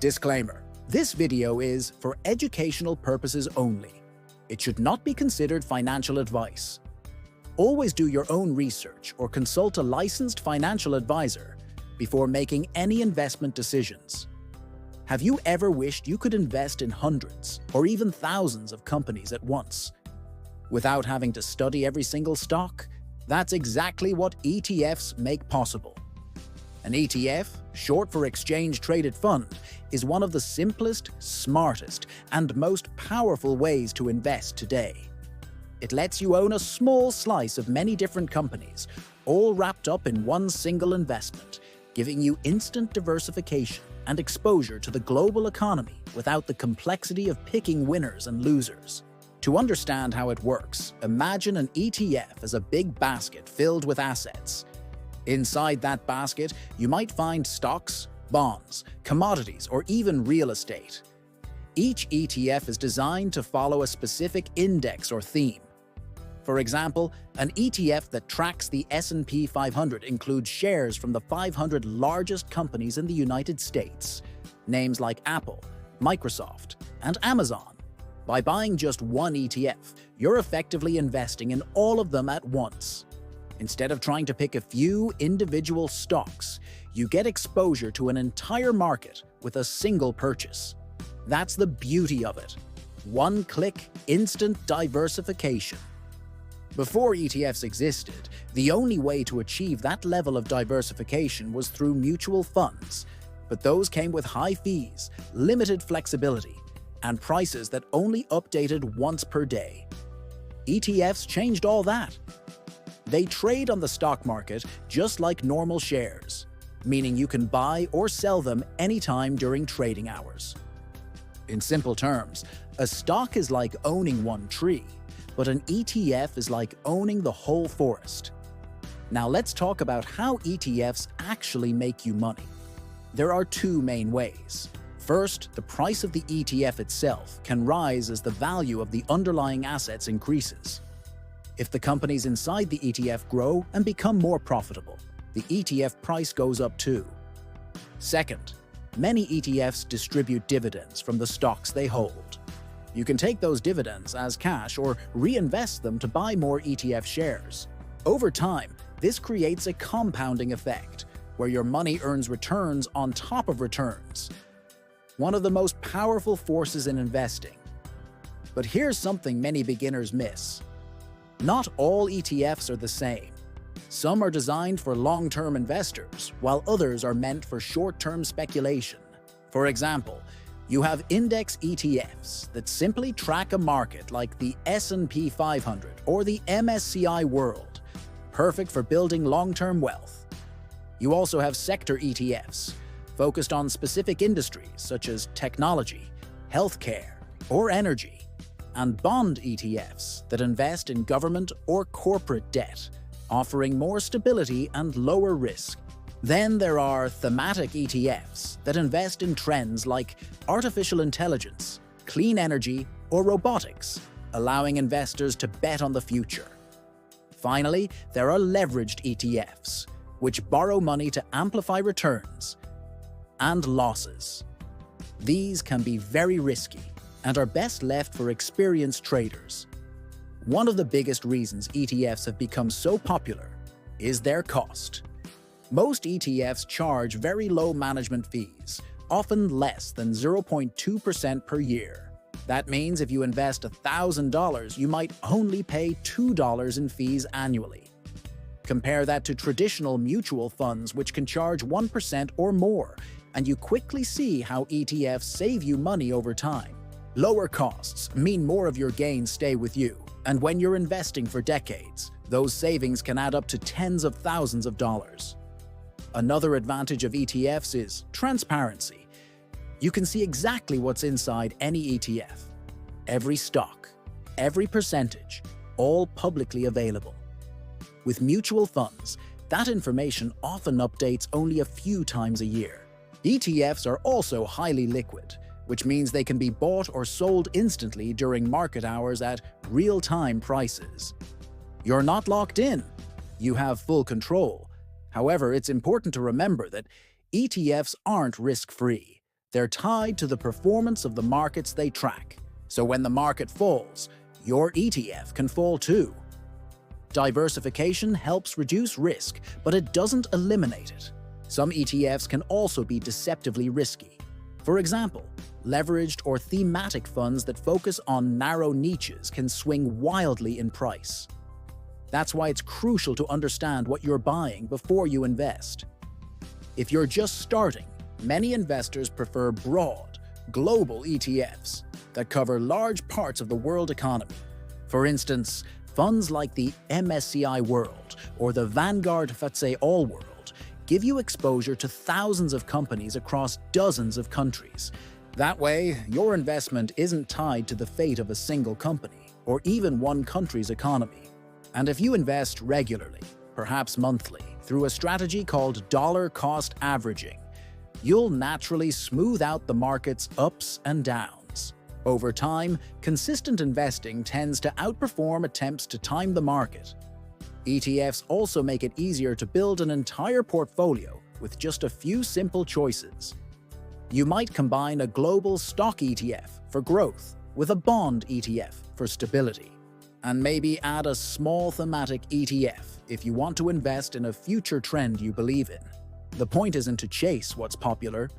Disclaimer: this video is for educational purposes only. It should not be considered financial advice. Always do your own research or consult a licensed financial advisor before making any investment decisions. Have you ever wished you could invest in hundreds or even thousands of companies at once without having to study every single stock? That's exactly what ETFs make possible. An ETF, short for Exchange Traded Fund, is one of the simplest, smartest, and most powerful ways to invest today. It lets you own a small slice of many different companies, all wrapped up in one single investment, giving you instant diversification and exposure to the global economy without the complexity of picking winners and losers. To understand how it works, imagine an ETF as a big basket filled with assets. Inside that basket, you might find stocks, bonds, commodities, or even real estate. Each ETF is designed to follow a specific index or theme. For example, an ETF that tracks the S&P 500 includes shares from the 500 largest companies in the United States, names like Apple, Microsoft, and Amazon. By buying just one ETF, you're effectively investing in all of them at once. Instead of trying to pick a few individual stocks, you get exposure to an entire market with a single purchase. That's the beauty of it. One-click, instant diversification. Before ETFs existed, the only way to achieve that level of diversification was through mutual funds, but those came with high fees, limited flexibility, and prices that only updated once per day. ETFs changed all that. They trade on the stock market just like normal shares, meaning you can buy or sell them anytime during trading hours. In simple terms, a stock is like owning one tree, but an ETF is like owning the whole forest. Now let's talk about how ETFs actually make you money. There are two main ways. First, the price of the ETF itself can rise as the value of the underlying assets increases. If the companies inside the ETF grow and become more profitable, the ETF price goes up too. Second, many ETFs distribute dividends from the stocks they hold. You can take those dividends as cash or reinvest them to buy more ETF shares. Over time, this creates a compounding effect, where your money earns returns on top of returns. One of the most powerful forces in investing. But here's something many beginners miss. Not all ETFs are the same. Some are designed for long-term investors, while others are meant for short-term speculation. For example, you have index ETFs that simply track a market like the S&P 500 or the MSCI World, perfect for building long-term wealth. You also have sector ETFs, focused on specific industries such as technology, healthcare, or energy, and bond ETFs that invest in government or corporate debt, offering more stability and lower risk. Then there are thematic ETFs that invest in trends like artificial intelligence, clean energy, or robotics, allowing investors to bet on the future. Finally, there are leveraged ETFs, which borrow money to amplify returns and losses. These can be very risky and are best left for experienced traders. One of the biggest reasons ETFs have become so popular is their cost. Most ETFs charge very low management fees, often less than 0.2% per year. That means if you invest $1,000, you might only pay $2 in fees annually. Compare that to traditional mutual funds, which can charge 1% or more, and you quickly see how ETFs save you money over time. Lower costs mean more of your gains stay with you, and when you're investing for decades, those savings can add up to tens of thousands of dollars. Another advantage of ETFs is transparency. You can see exactly what's inside any ETF. Every stock, every percentage, all publicly available. With mutual funds, that information often updates only a few times a year. ETFs are also highly liquid, which means they can be bought or sold instantly during market hours at real-time prices. You're not locked in. You have full control. However, it's important to remember that ETFs aren't risk-free. They're tied to the performance of the markets they track. So when the market falls, your ETF can fall too. Diversification helps reduce risk, but it doesn't eliminate it. Some ETFs can also be deceptively risky. For example, leveraged or thematic funds that focus on narrow niches can swing wildly in price. That's why it's crucial to understand what you're buying before you invest. If you're just starting, many investors prefer broad, global ETFs that cover large parts of the world economy. For instance, funds like the MSCI World or the Vanguard FTSE All World give you exposure to thousands of companies across dozens of countries. That way, your investment isn't tied to the fate of a single company or even one country's economy. And if you invest regularly, perhaps monthly, through a strategy called dollar cost averaging, you'll naturally smooth out the market's ups and downs. Over time, consistent investing tends to outperform attempts to time the market. ETFs also make it easier to build an entire portfolio with just a few simple choices. You might combine a global stock ETF for growth with a bond ETF for stability, and maybe add a small thematic ETF if you want to invest in a future trend you believe in. The point isn't to chase what's popular,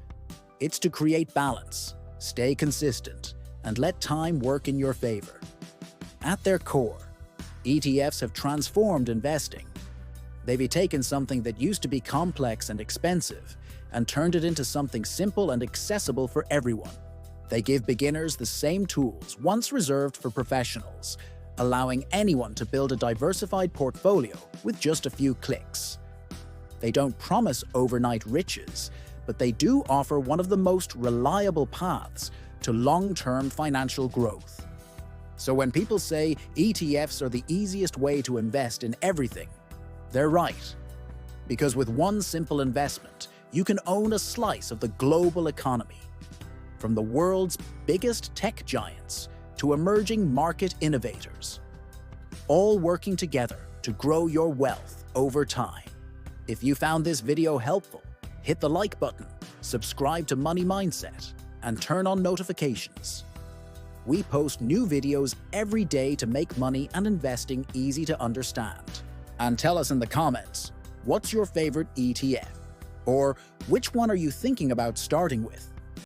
it's to create balance, stay consistent, and let time work in your favor. At their core, ETFs have transformed investing. They've taken something that used to be complex and expensive and turned it into something simple and accessible for everyone. They give beginners the same tools once reserved for professionals, allowing anyone to build a diversified portfolio with just a few clicks. They don't promise overnight riches, but they do offer one of the most reliable paths to long-term financial growth. So when people say ETFs are the easiest way to invest in everything, they're right. Because with one simple investment, you can own a slice of the global economy. From the world's biggest tech giants to emerging market innovators, all working together to grow your wealth over time. If you found this video helpful, hit the like button, subscribe to Money Mindset, and turn on notifications. We post new videos every day to make money and investing easy to understand. And tell us in the comments, what's your favorite ETF? Or which one are you thinking about starting with?